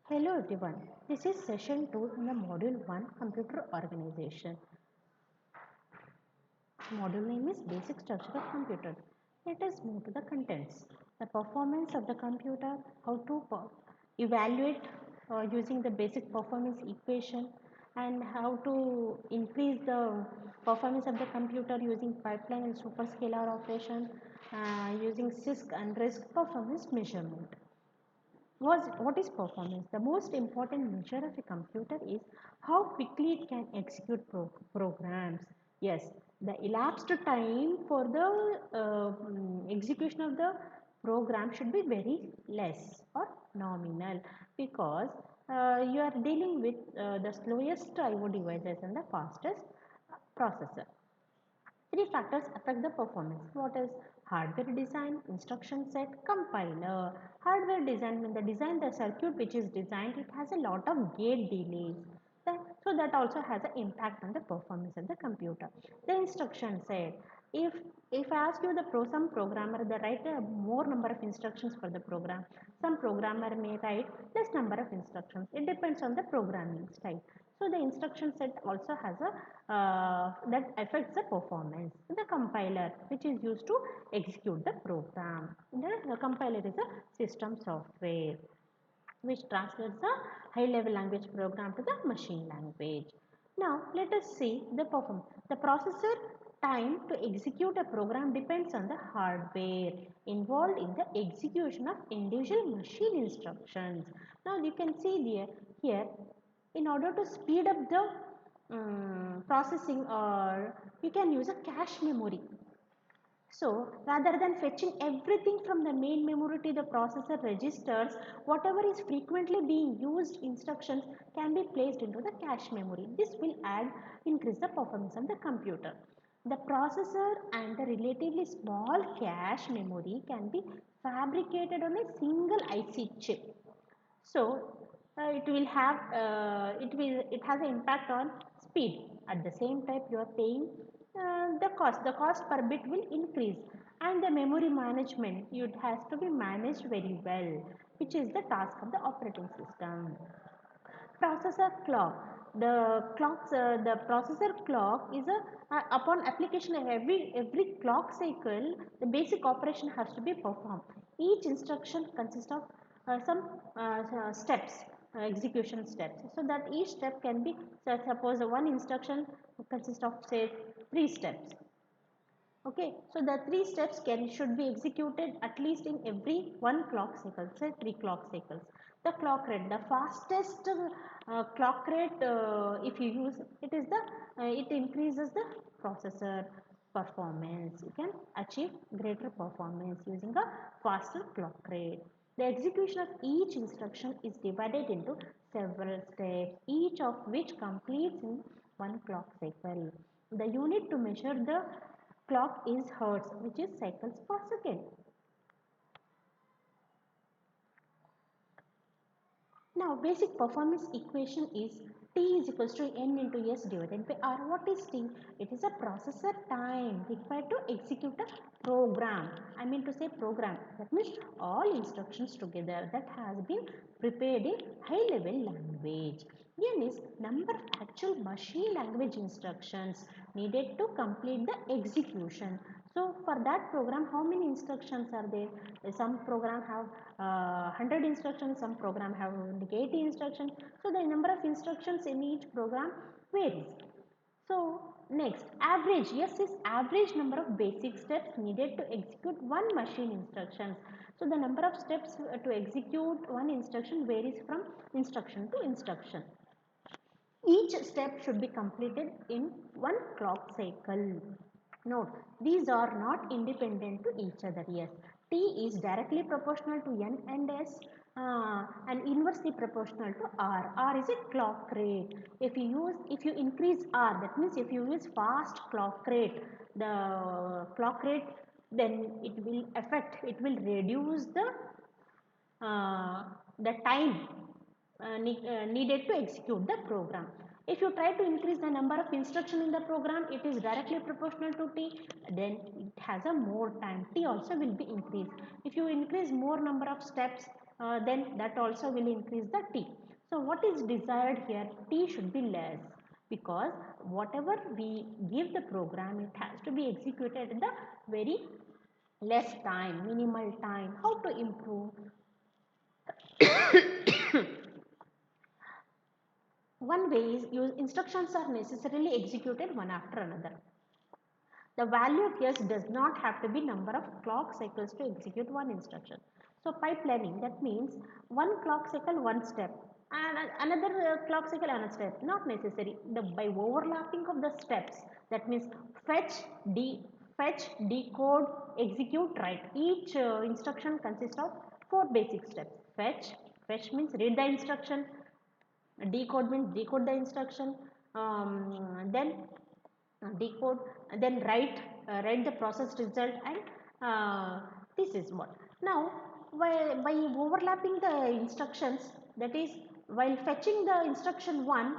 Hello everyone, this is session 2 in the module 1 computer organization. Module name is basic structure of computer. Let us move to the contents. The performance of the computer, how to evaluate using the basic performance equation, and how to increase the performance of the computer using pipeline and superscalar operation using CISC and RISC performance measurement. What is performance? The most important measure of a computer is how quickly it can execute programs. Yes, the elapsed time for the execution of the program should be very less or nominal, because you are dealing with the slowest IO devices and the fastest processor. Three factors affect the performance. What is hardware design, instruction set, compiler. Hardware design, when the design the circuit which is designed, it has a lot of gate delays. So that also has an impact on the performance of the computer. The instruction set. If if I ask you some programmer they write a more number of instructions for the program. Some programmer may write less number of instructions. It depends on the programming style. So the instruction set also has a that affects the performance. The compiler, which is used to execute the program. The compiler is a system software which translates the high level language program to the machine language. Now let us see the performance. The processor time to execute a program depends on the hardware involved in the execution of individual machine instructions. Now you can see here, in order to speed up the processing, or you can use a cache memory. So rather than fetching everything from the main memory to the processor registers, whatever is frequently being used instructions can be placed into the cache memory. This will increase the performance of the computer. The processor and the relatively small cache memory can be fabricated on a single IC chip. So it has an impact on speed. At the same time, you are paying the cost per bit will increase, and the memory management, it has to be managed very well, which is the task of the operating system. Processor clock. The processor clock is a upon application of every clock cycle, the basic operation has to be performed. Each instruction consists of some steps, execution steps, so that each step can be, so suppose one instruction consists of say 3 steps. Okay, so the 3 steps should be executed at least in every one clock cycle, say 3 clock cycles. The clock rate, the fastest clock rate, if you use it, is the it increases the processor performance. You can achieve greater performance using a faster clock rate. The execution of each instruction is divided into several steps, each of which completes in one clock cycle. The unit to measure the clock is hertz, which is cycles per second. Now basic performance equation is T is equals to N into S divided by R. What is T? It is a processor time required to execute a program. I mean to say program. That means all instructions together that has been prepared in high level language. N is number of actual machine language instructions needed to complete the execution. So for that program, how many instructions are there? Some program have 100 instructions, some program have only 80 instructions. So the number of instructions in each program varies. So next, average. Yes, is average number of basic steps needed to execute one machine instructions. So the number of steps to execute one instruction varies from instruction to instruction. Each step should be completed in one clock cycle. Note, these are not independent to each other. Yes, T is directly proportional to N and S and inversely proportional to R. R is a clock rate. If you increase R, that means if you use fast clock rate, then it will reduce the time needed to execute the program. If you try to increase the number of instruction in the program, it is directly proportional to T, then it has a more time. T also will be increased. If you increase more number of steps, then that also will increase the t. So what is desired here? T should be less, because whatever we give the program, it has to be executed in the very less time, minimal time. How to improve? One way is use instructions are necessarily executed one after another. The value of yes does not have to be number of clock cycles to execute one instruction. So pipelining, that means one clock cycle one step and another clock cycle another step. Not necessary. By overlapping of the steps, that means fetch, fetch, decode, execute, write. Each instruction consists of four basic steps. Fetch means read the instruction. Decode means decode the instruction. Then decode, then write the process result, and this is what. Now by overlapping the instructions, that is while fetching the instruction 1,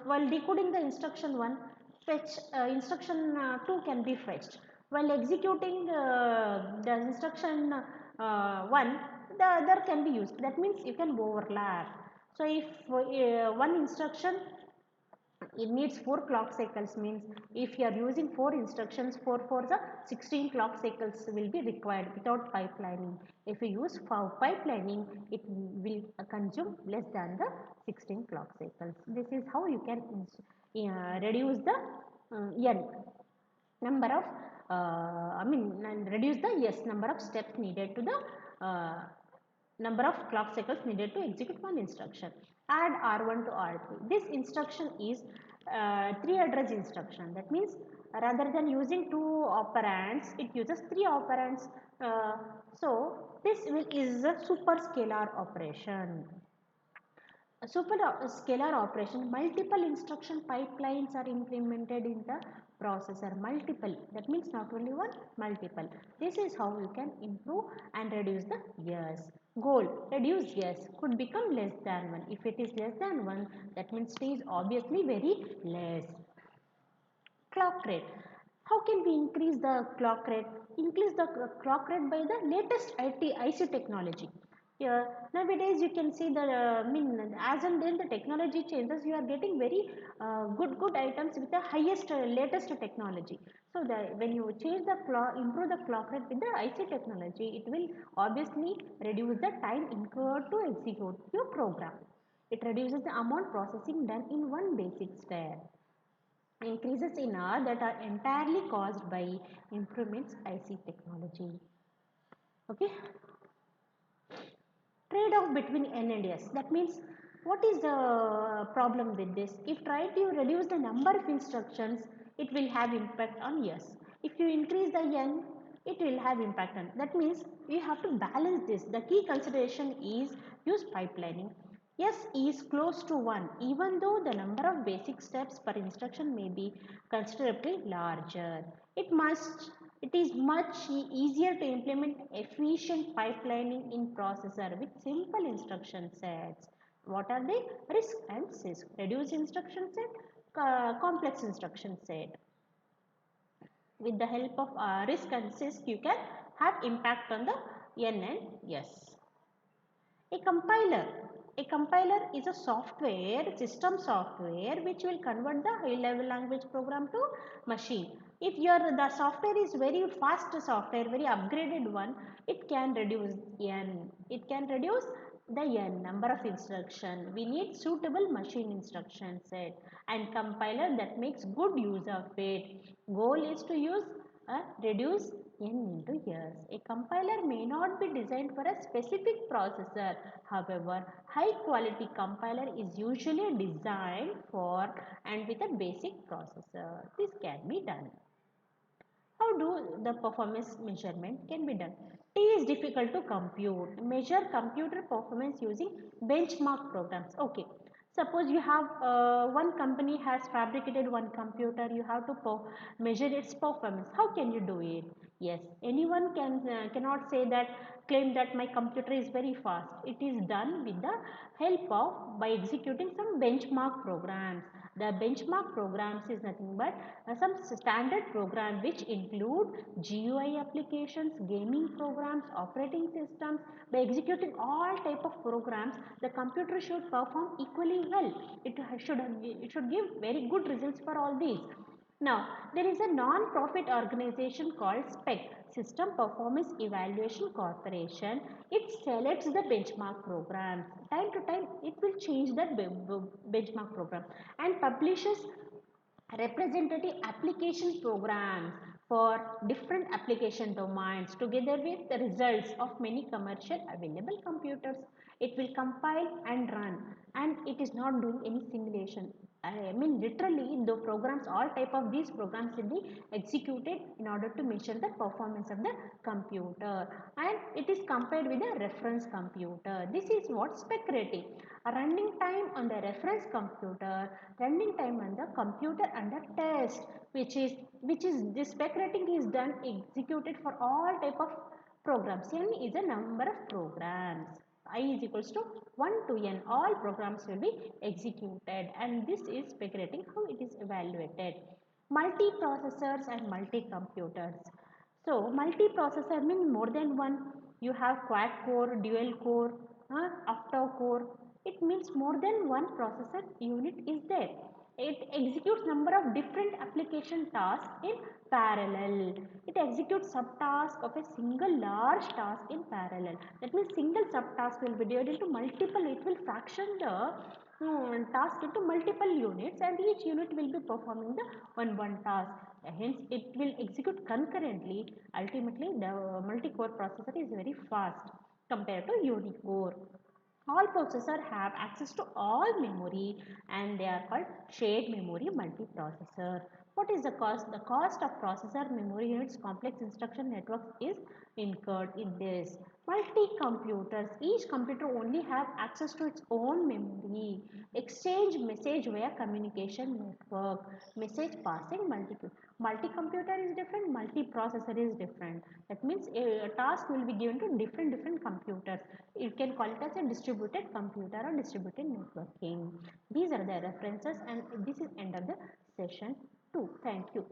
while decoding the instruction 1, fetch instruction 2 can be fetched. While executing the instruction 1, the other can be used. That means you can overlap. So if one instruction, it needs 4 clock cycles, means if you are using 4 instructions, 4 for the 16 clock cycles will be required without pipelining. If you use pipelining, it will consume less than the 16 clock cycles. This is how you can reduce the n number of reduce the yes number of steps needed to the number of clock cycles needed to execute one instruction. Add R1 to R3. This instruction is 3 address instruction. That means rather than using 2 operands, it uses 3 operands. So this is a superscalar operation. A superscalar operation, multiple instruction pipelines are implemented in the processor. Multiple, that means not only one, multiple. This is how you can improve and reduce the yes. Goal, reduce yes could become less than 1. If it is less than 1, that means t is obviously very less. Clock rate. How can we increase the clock rate? Increase the clock rate by the latest IC technology. Nowadays you can see the as and when the technology changes, you are getting very good items with the highest latest technology. So when you change the clock, improve the clock rate with the IC technology, it will obviously reduce the time incurred to execute your program. It reduces the amount processing done in one basic step. Increases in R that are entirely caused by improvements IC technology. Okay. Trade-off between N and S. That means, what is the problem with this? If try to reduce the number of instructions, it will have impact on S. If you increase the N, it will have impact on. That means you have to balance this. The key consideration is use pipelining. S is close to 1, even though the number of basic steps per instruction may be considerably larger. It is much easier to implement efficient pipelining in processor with simple instruction sets. What are they? RISC and CISC. Reduced instruction set, complex instruction set. With the help of RISC and CISC, you can have impact on the N and S. A compiler. A compiler is a system software which will convert the high level language program to machine. If the software is very fast software, very upgraded one, it can reduce N. It can reduce the N number of instruction. We need suitable machine instruction set and compiler that makes good use of it. Goal is to reduce N into years. A compiler may not be designed for a specific processor. However, high quality compiler is usually designed for and with a basic processor. This can be done. How do the performance measurement can be done? T is difficult to compute. Measure computer performance using benchmark programs. Okay. Suppose you have one company has fabricated one computer, you have to measure its performance. How can you do it? Yes, anyone cannot say that, claim that my computer is very fast. It is done with the help of by executing some benchmark programs. The benchmark programs is nothing but some standard program which include GUI applications, gaming programs, operating systems. By executing all type of programs, the computer should perform equally well. It should give very good results for all these. Now, there is a non-profit organization called SPEC, System Performance Evaluation Corporation. It selects the benchmark programs. Time to time, it will change that benchmark program and publishes representative application programs for different application domains together with the results of many commercial available computers. It will compile and run, and it is not doing any simulation. I mean literally the programs, all type of these programs will be executed in order to measure the performance of the computer, and it is compared with a reference computer. This is what spec rating. A running time on the reference computer, running time on the computer under test, which is this spec rating is done executed for all type of programs. N is a number of programs. I is equals to 1 to n. All programs will be executed, and this is spec rating, how it is evaluated. Multiprocessors and multi-computers. So multiprocessor means more than one. You have quad core, dual core, octa core. It means more than one processor unit is there. It executes number of different application tasks in parallel. It executes subtask of a single large task in parallel. That means single subtask will be divided into multiple. It will fraction the task into multiple units, and each unit will be performing the one task. Hence, it will execute concurrently. Ultimately, the multi-core processor is very fast compared to unicore. All processors have access to all memory, and they are called shared memory multiprocessor. What is the cost? The cost of processor memory units complex instruction networks is incurred in this. Multi-computers. Each computer only have access to its own memory. Exchange message via communication network. Message passing multi-computer is different, multi-processor is different. That means a task will be given to different computers. You can call it as a distributed computer or distributed networking. These are the references, and this is end of the session 2. Thank you.